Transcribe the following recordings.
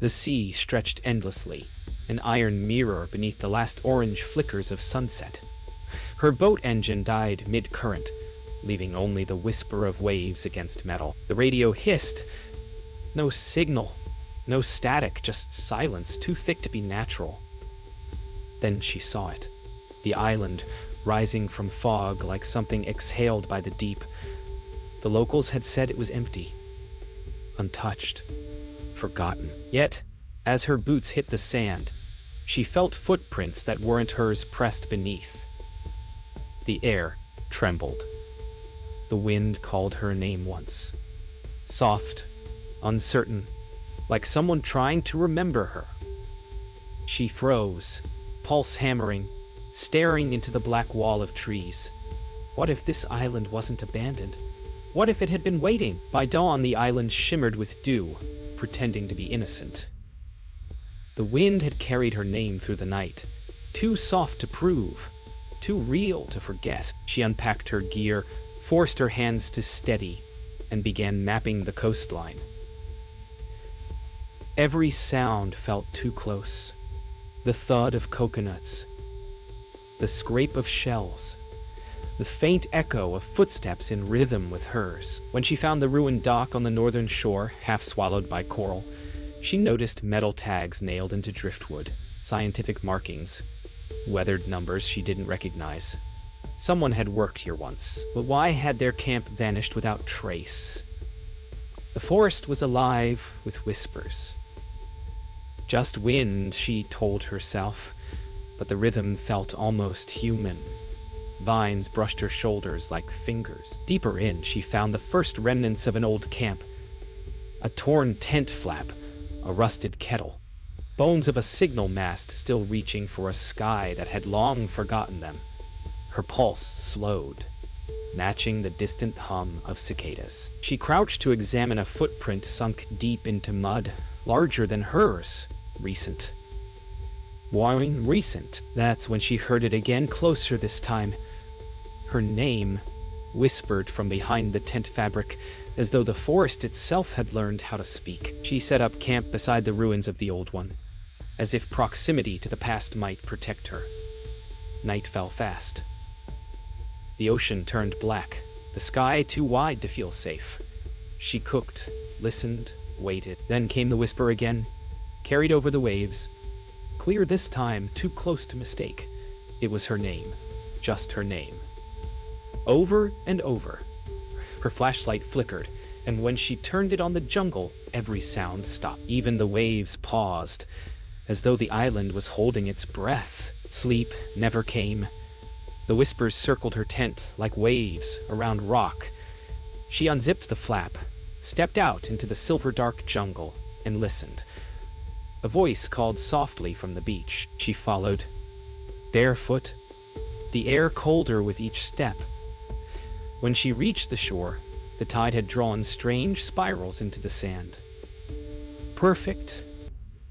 The sea stretched endlessly, an iron mirror beneath the last orange flickers of sunset. Her boat engine died mid-current, leaving only the whisper of waves against metal. The radio hissed. No signal, no static, just silence, too thick to be natural. Then she saw it. The island, rising from fog like something exhaled by the deep. The locals had said it was empty, untouched, forgotten. Yet, as her boots hit the sand, she felt footprints that weren't hers pressed beneath. The air trembled. The wind called her name once. Soft, uncertain, like someone trying to remember her. She froze, pulse hammering, staring into the black wall of trees. What if this island wasn't abandoned? What if it had been waiting? By dawn, the island shimmered with dew, pretending to be innocent. The wind had carried her name through the night, too soft to prove, too real to forget. She unpacked her gear, forced her hands to steady, and began mapping the coastline. Every sound felt too close. The thud of coconuts, the scrape of shells, the faint echo of footsteps in rhythm with hers. When she found the ruined dock on the northern shore, half swallowed by coral, she noticed metal tags nailed into driftwood, scientific markings, weathered numbers she didn't recognize. Someone had worked here once, but why had their camp vanished without trace? The forest was alive with whispers. Just wind, she told herself, but the rhythm felt almost human. Vines brushed her shoulders like fingers. Deeper in, she found the first remnants of an old camp. A torn tent flap, a rusted kettle, bones of a signal mast still reaching for a sky that had long forgotten them. Her pulse slowed, matching the distant hum of cicadas. She crouched to examine a footprint sunk deep into mud, larger than hers, recent. Warning, recent. That's when she heard it again, closer this time. Her name, whispered from behind the tent fabric, as though the forest itself had learned how to speak. She set up camp beside the ruins of the old one, as if proximity to the past might protect her. Night fell fast. The ocean turned black, the sky too wide to feel safe. She cooked, listened, waited. Then came the whisper again, carried over the waves. Clear this time, too close to mistake. It was her name, just her name. Over and over. Her flashlight flickered, and when she turned it on the jungle, every sound stopped. Even the waves paused, as though the island was holding its breath. Sleep never came. The whispers circled her tent like waves around rock. She unzipped the flap, stepped out into the silver-dark jungle, and listened. A voice called softly from the beach. She followed, barefoot, the air colder with each step. When she reached the shore, the tide had drawn strange spirals into the sand. Perfect,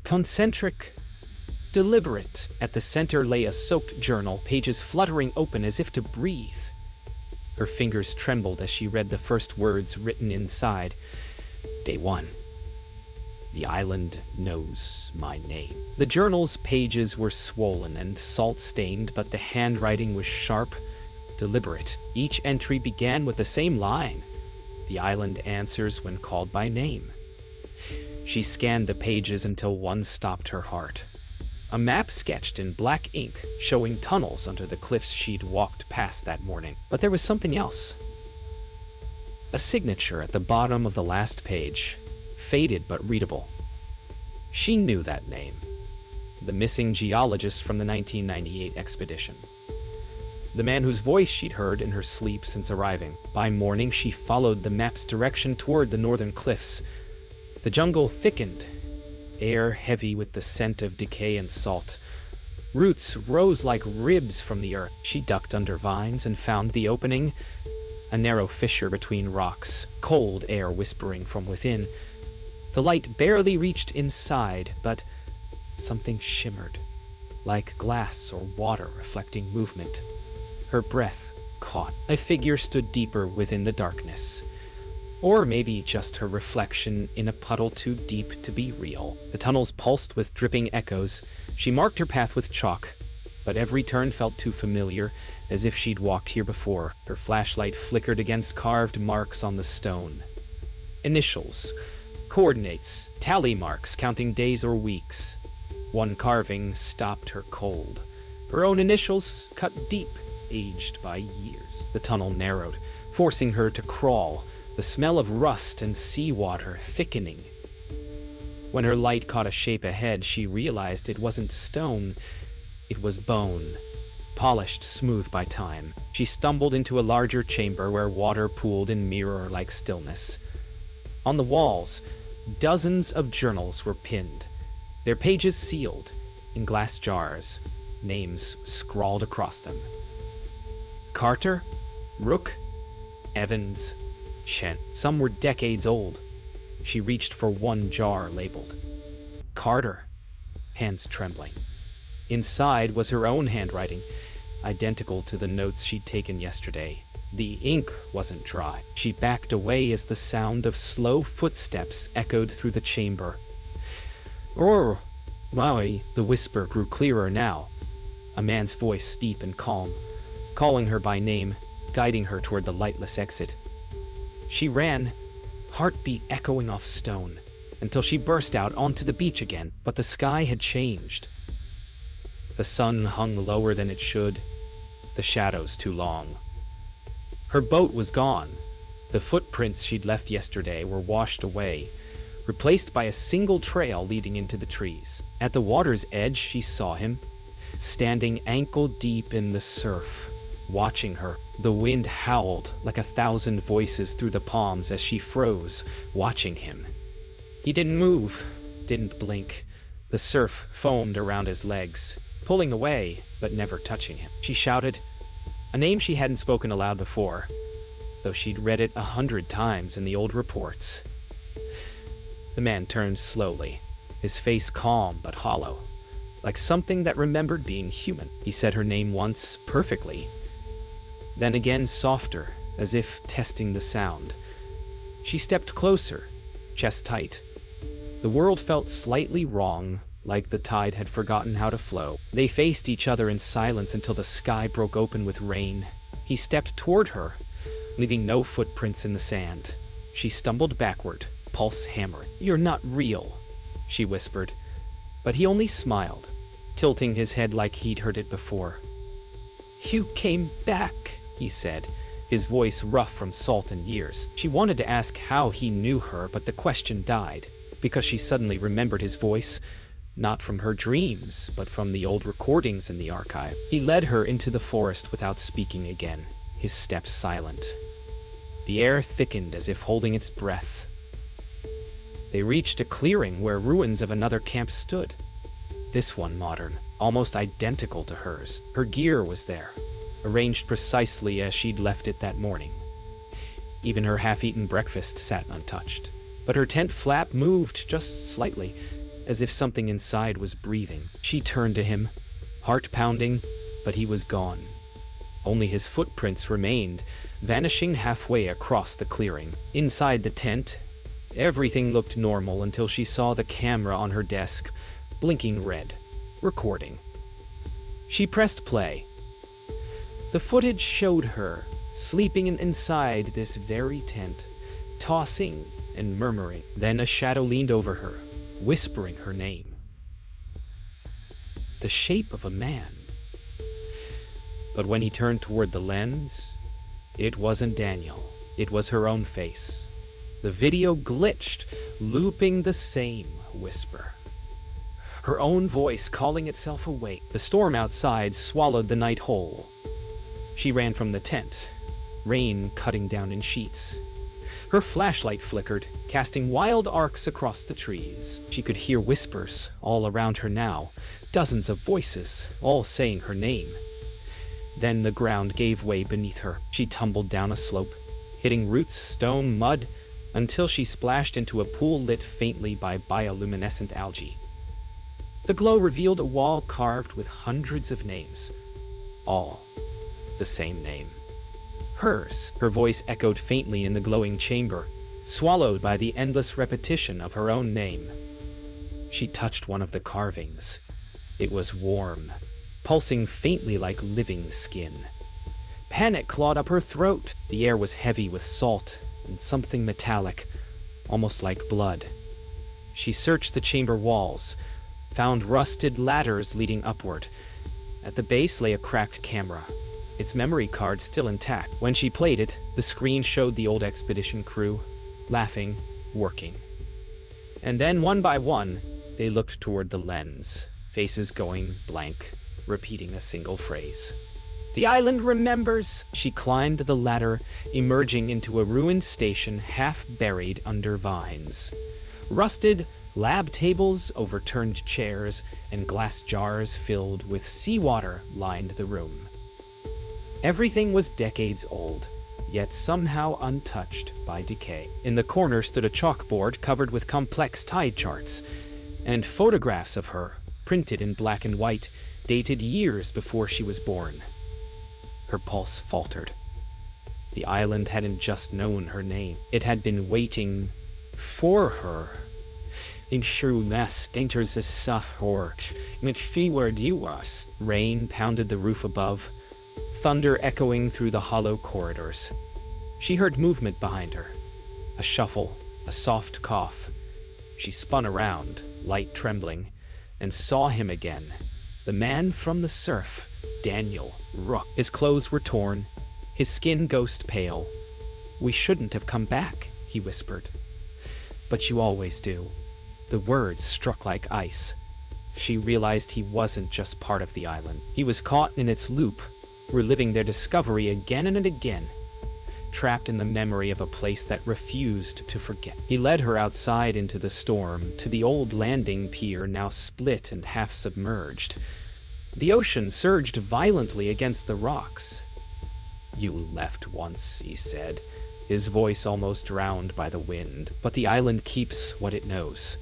concentric, deliberate. At the center lay a soaked journal, pages fluttering open as if to breathe. Her fingers trembled as she read the first words written inside. Day 1. The island knows my name. The journal's pages were swollen and salt-stained, but the handwriting was sharp, deliberate. Each entry began with the same line. The island answers when called by name. She scanned the pages until one stopped her heart. A map sketched in black ink, showing tunnels under the cliffs she'd walked past that morning. But there was something else. A signature at the bottom of the last page, faded but readable. She knew that name. The missing geologist from the 1998 expedition. The man whose voice she'd heard in her sleep since arriving. By morning, she followed the map's direction toward the northern cliffs. The jungle thickened, air heavy with the scent of decay and salt. Roots rose like ribs from the earth. She ducked under vines and found the opening, a narrow fissure between rocks, cold air whispering from within. The light barely reached inside, but something shimmered, like glass or water reflecting movement. Her breath caught. A figure stood deeper within the darkness. Or maybe just her reflection in a puddle too deep to be real. The tunnels pulsed with dripping echoes. She marked her path with chalk, but every turn felt too familiar, as if she'd walked here before. Her flashlight flickered against carved marks on the stone. Initials, coordinates, tally marks counting days or weeks. One carving stopped her cold. Her own initials cut deep, aged by years. The tunnel narrowed, forcing her to crawl, the smell of rust and seawater thickening. When her light caught a shape ahead, she realized it wasn't stone, it was bone, polished smooth by time. She stumbled into a larger chamber where water pooled in mirror-like stillness. On the walls, dozens of journals were pinned, their pages sealed in glass jars, names scrawled across them. Carter, Rook, Evans, Chen. Some were decades old. She reached for one jar labeled Carter, hands trembling. Inside was her own handwriting, identical to the notes she'd taken yesterday. The ink wasn't dry. She backed away as the sound of slow footsteps echoed through the chamber. "Oh, Maui," the whisper grew clearer now. A man's voice, deep and calm, calling her by name, guiding her toward the lightless exit. She ran, heartbeat echoing off stone, until she burst out onto the beach again. But the sky had changed. The sun hung lower than it should, the shadows too long. Her boat was gone. The footprints she'd left yesterday were washed away, replaced by a single trail leading into the trees. At the water's edge, she saw him, standing ankle-deep in the surf, watching her. The wind howled like 1,000 voices through the palms as she froze, watching him. He didn't move, didn't blink. The surf foamed around his legs, pulling away, but never touching him. She shouted, a name she hadn't spoken aloud before, though she'd read it 100 times in the old reports. The man turned slowly, his face calm but hollow, like something that remembered being human. He said her name once, perfectly, then again softer, as if testing the sound. She stepped closer, chest tight. The world felt slightly wrong, like the tide had forgotten how to flow. They faced each other in silence until the sky broke open with rain. He stepped toward her, leaving no footprints in the sand. She stumbled backward, pulse hammering. "You're not real," she whispered, but he only smiled, tilting his head like he'd heard it before. "You came back," he said, his voice rough from salt and years. She wanted to ask how he knew her, but the question died, because she suddenly remembered his voice, not from her dreams, but from the old recordings in the archive. He led her into the forest without speaking again, his steps silent. The air thickened as if holding its breath. They reached a clearing where ruins of another camp stood. This one modern, almost identical to hers. Her gear was there, arranged precisely as she'd left it that morning. Even her half-eaten breakfast sat untouched. But her tent flap moved just slightly, as if something inside was breathing. She turned to him, heart pounding, but he was gone. Only his footprints remained, vanishing halfway across the clearing. Inside the tent, everything looked normal until she saw the camera on her desk, blinking red, recording. She pressed play. The footage showed her, sleeping inside this very tent, tossing and murmuring. Then a shadow leaned over her, whispering her name. The shape of a man. But when he turned toward the lens, it wasn't Daniel. It was her own face. The video glitched, looping the same whisper. Her own voice calling itself awake. The storm outside swallowed the night whole. She ran from the tent, rain cutting down in sheets. Her flashlight flickered, casting wild arcs across the trees. She could hear whispers all around her now, dozens of voices, all saying her name. Then the ground gave way beneath her. She tumbled down a slope, hitting roots, stone, mud, until she splashed into a pool lit faintly by bioluminescent algae. The glow revealed a wall carved with hundreds of names, all the same name. Hers. Her voice echoed faintly in the glowing chamber. swallowed by the endless repetition of her own name. She touched one of the carvings. It was warm, pulsing faintly like living skin. Panic clawed up her throat. The air was heavy with salt and something metallic, almost like blood. She searched the chamber walls, found rusted ladders leading upward. At the base lay a cracked camera, its memory card still intact. When she played it, the screen showed the old expedition crew, laughing, working. And then, one by one, they looked toward the lens, faces going blank, repeating a single phrase. "The island remembers!" She climbed the ladder, emerging into a ruined station half buried under vines. Rusted lab tables, overturned chairs, and glass jars filled with seawater lined the room. Everything was decades old, yet somehow untouched by decay. In the corner stood a chalkboard covered with complex tide charts, and photographs of her, printed in black and white, dated years before she was born. Her pulse faltered. The island hadn't just known her name. It had been waiting for her. Enters the support. Where you was. Rain pounded the roof above, thunder echoing through the hollow corridors. She heard movement behind her. A shuffle, a soft cough. She spun around, light trembling, and saw him again. The man from the surf, Daniel Rook. His clothes were torn, his skin ghost pale. "We shouldn't have come back," he whispered. "But you always do." The words struck like ice. She realized he wasn't just part of the island. He was caught in its loop, reliving their discovery again and again, trapped in the memory of a place that refused to forget. He led her outside into the storm, to the old landing pier now split and half submerged. The ocean surged violently against the rocks. "You left once," he said, his voice almost drowned by the wind. "But the island keeps what it knows."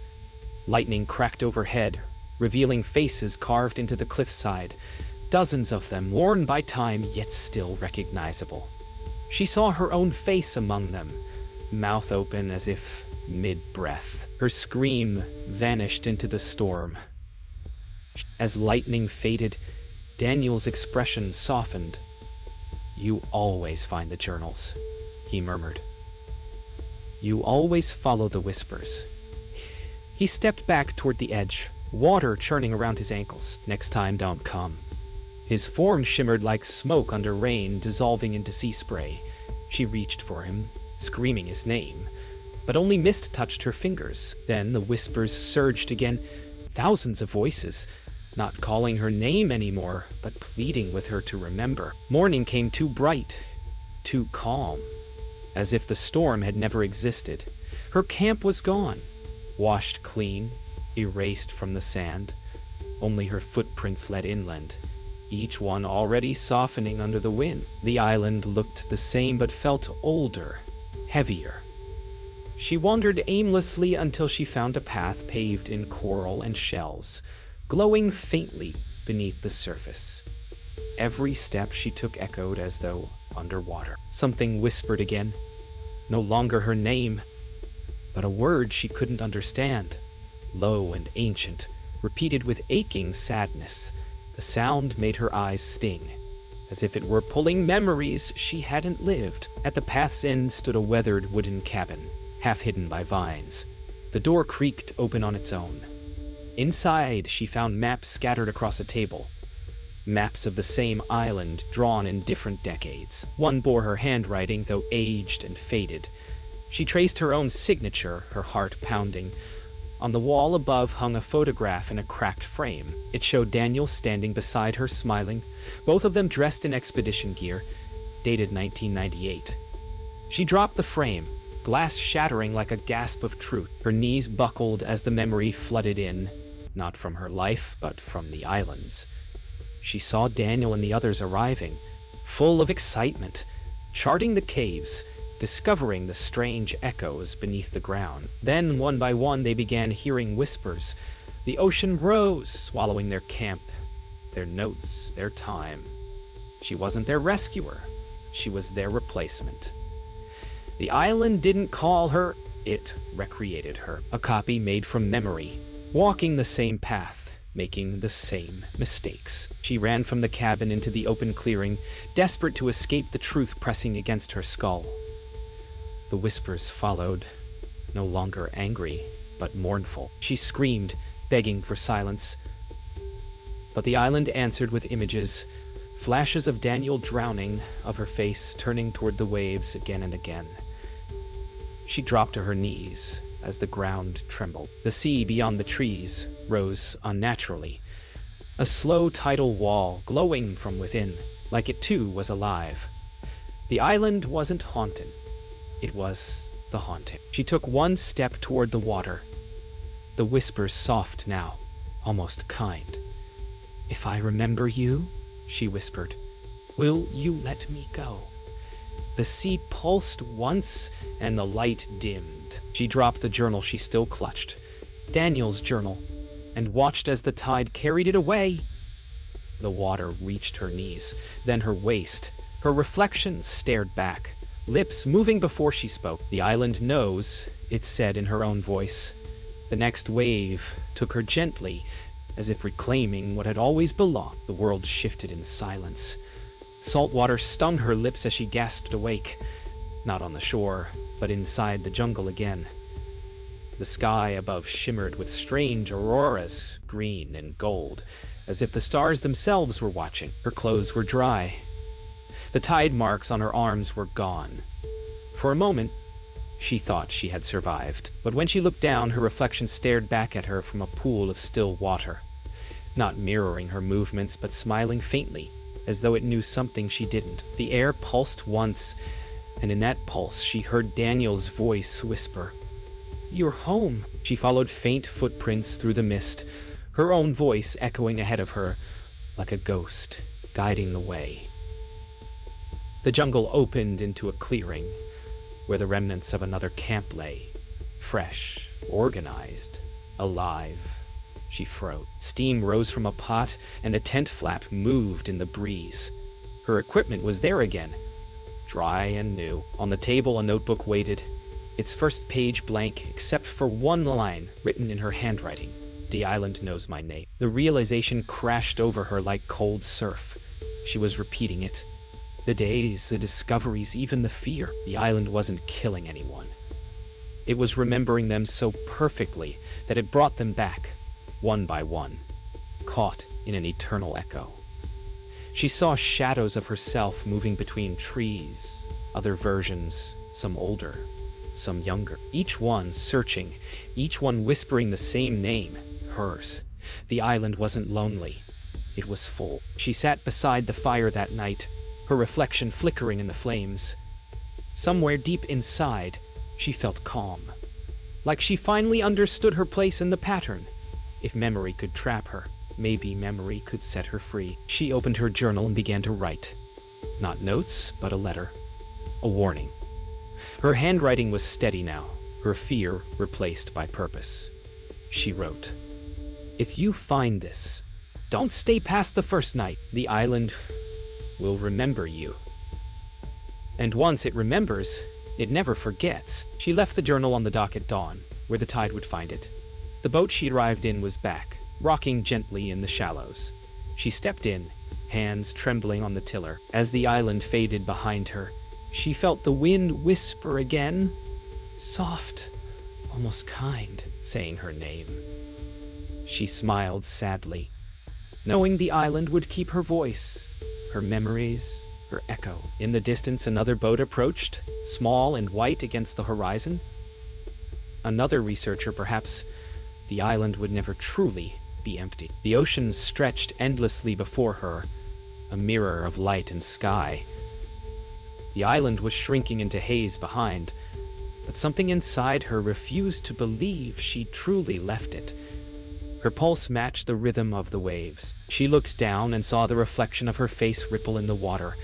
Lightning cracked overhead, revealing faces carved into the cliffside, dozens of them, worn by time yet still recognizable. She saw her own face among them, mouth open as if mid-breath. Her scream vanished into the storm. As lightning faded, Daniel's expression softened. "You always find the journals," he murmured. "You always follow the whispers." He stepped back toward the edge, water churning around his ankles. "Next time, don't come." His form shimmered like smoke under rain, dissolving into sea spray. She reached for him, screaming his name, but only mist touched her fingers. Then the whispers surged again, thousands of voices, not calling her name anymore, but pleading with her to remember. Morning came too bright, too calm, as if the storm had never existed. Her camp was gone, washed clean, erased from the sand. Only her footprints led inland, each one already softening under the wind. The island looked the same but felt older, heavier. She wandered aimlessly until she found a path paved in coral and shells, glowing faintly beneath the surface. Every step she took echoed as though underwater. Something whispered again, no longer her name, but a word she couldn't understand, low and ancient, repeated with aching sadness. The sound made her eyes sting, as if it were pulling memories she hadn't lived. At the path's end stood a weathered wooden cabin, half hidden by vines. The door creaked open on its own. Inside, she found maps scattered across a table. Maps of the same island, drawn in different decades. One bore her handwriting, though aged and faded. She traced her own signature, her heart pounding. On the wall above hung a photograph in a cracked frame. It showed Daniel standing beside her, smiling, both of them dressed in expedition gear, dated 1998. She dropped the frame, glass shattering like a gasp of truth. Her knees buckled as the memory flooded in, not from her life, but from the island's. She saw Daniel and the others arriving, full of excitement, charting the caves, discovering the strange echoes beneath the ground. Then, one by one, they began hearing whispers. The ocean rose, swallowing their camp, their notes, their time. She wasn't their rescuer. She was their replacement. The island didn't call her, it recreated her. A copy made from memory, walking the same path, making the same mistakes. She ran from the cabin into the open clearing, desperate to escape the truth pressing against her skull. The whispers followed, no longer angry, but mournful. She screamed, begging for silence. But the island answered with images, flashes of Daniel drowning, of her face turning toward the waves again and again. She dropped to her knees as the ground trembled. The sea beyond the trees rose unnaturally, a slow tidal wall glowing from within, like it too was alive. The island wasn't haunted. It was the haunting. She took one step toward the water, the whispers soft now, almost kind. "If I remember you," she whispered, "will you let me go?" The sea pulsed once, and the light dimmed. She dropped the journal she still clutched, Daniel's journal, and watched as the tide carried it away. The water reached her knees, then her waist. Her reflection stared back, lips moving before she spoke. "The island knows," it said in her own voice. The next wave took her gently, as if reclaiming what had always belonged. The world shifted in silence. Salt water stung her lips as she gasped awake, not on the shore, but inside the jungle again. The sky above shimmered with strange auroras, green and gold, as if the stars themselves were watching. Her clothes were dry. The tide marks on her arms were gone. For a moment, she thought she had survived, but when she looked down, her reflection stared back at her from a pool of still water, not mirroring her movements, but smiling faintly, as though it knew something she didn't. The air pulsed once, and in that pulse she heard Daniel's voice whisper, "You're home." She followed faint footprints through the mist, her own voice echoing ahead of her, like a ghost, guiding the way. The jungle opened into a clearing, where the remnants of another camp lay, fresh, organized, alive. She froze. Steam rose from a pot, and a tent flap moved in the breeze. Her equipment was there again, dry and new. On the table, a notebook waited, its first page blank, except for one line written in her handwriting. "The island knows my name." The realization crashed over her like cold surf. She was repeating it. The days, the discoveries, even the fear. The island wasn't killing anyone. It was remembering them so perfectly that it brought them back, one by one, caught in an eternal echo. She saw shadows of herself moving between trees, other versions, some older, some younger, each one searching, each one whispering the same name, hers. The island wasn't lonely. It was full. She sat beside the fire that night, her reflection flickering in the flames. Somewhere deep inside, she felt calm, like she finally understood her place in the pattern. If memory could trap her, maybe memory could set her free. She opened her journal and began to write. Not notes, but a letter. A warning. Her handwriting was steady now, her fear replaced by purpose. She wrote, "If you find this, don't stay past the first night. The island will remember you. And once it remembers, it never forgets." She left the journal on the dock at dawn, where the tide would find it. The boat she arrived in was back, rocking gently in the shallows. She stepped in, hands trembling on the tiller. As the island faded behind her, she felt the wind whisper again, soft, almost kind, saying her name. She smiled sadly, knowing the island would keep her voice, her memories, her echo. In the distance, another boat approached, small and white against the horizon. Another researcher, perhaps. The island would never truly be empty. The ocean stretched endlessly before her, a mirror of light and sky. The island was shrinking into haze behind, but something inside her refused to believe she truly left it. Her pulse matched the rhythm of the waves. She looked down and saw the reflection of her face ripple in the water,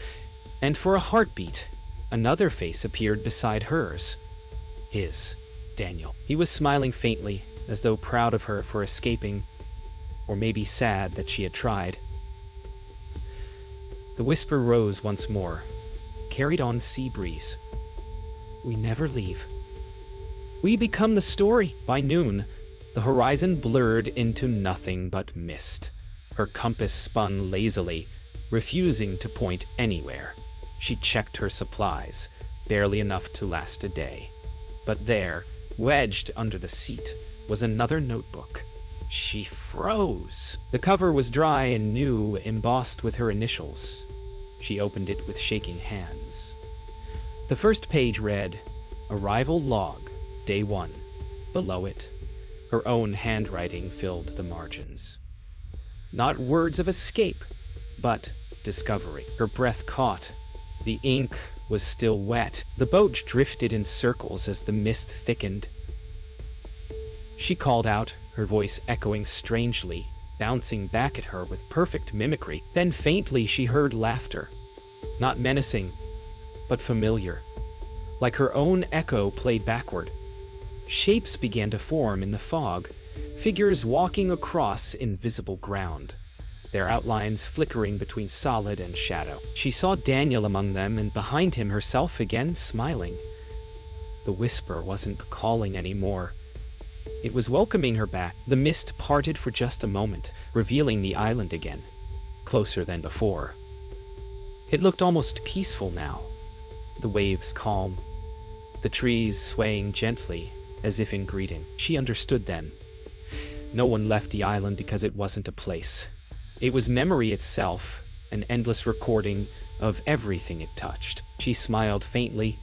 and for a heartbeat, another face appeared beside hers. His, Daniel. He was smiling faintly, as though proud of her for escaping, or maybe sad that she had tried. The whisper rose once more, carried on sea breeze. We never leave. We become the story. By noon, the horizon blurred into nothing but mist. Her compass spun lazily, refusing to point anywhere. She checked her supplies, barely enough to last a day. But there, wedged under the seat, was another notebook. She froze. The cover was dry and new, embossed with her initials. She opened it with shaking hands. The first page read, "Arrival Log, Day 1. Below it, her own handwriting filled the margins. Not words of escape, but discovery. Her breath caught. The ink was still wet. The boat drifted in circles as the mist thickened. She called out, her voice echoing strangely, bouncing back at her with perfect mimicry. Then faintly she heard laughter. Not menacing, but familiar. Like her own echo played backward. Shapes began to form in the fog, figures walking across invisible ground, their outlines flickering between solid and shadow. She saw Daniel among them, and behind him herself again, smiling. The whisper wasn't calling anymore. It was welcoming her back. The mist parted for just a moment, revealing the island again, closer than before. It looked almost peaceful now, the waves calm, the trees swaying gently, as if in greeting. She understood then. No one left the island because it wasn't a place. It was memory itself, an endless recording of everything it touched. She smiled faintly,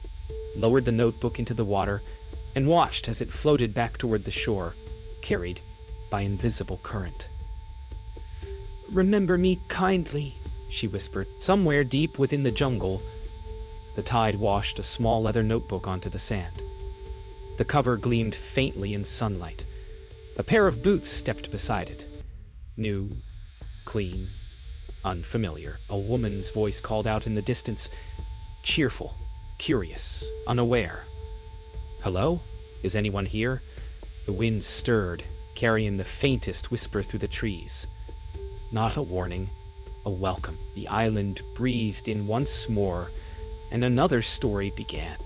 lowered the notebook into the water, and watched as it floated back toward the shore, carried by invisible current. "Remember me kindly," she whispered. Somewhere deep within the jungle, the tide washed a small leather notebook onto the sand. The cover gleamed faintly in sunlight. A pair of boots stepped beside it. New, clean, unfamiliar. A woman's voice called out in the distance, cheerful, curious, unaware. "Hello? Is anyone here?" The wind stirred, carrying the faintest whisper through the trees. Not a warning, a welcome. The island breathed in once more, and another story began.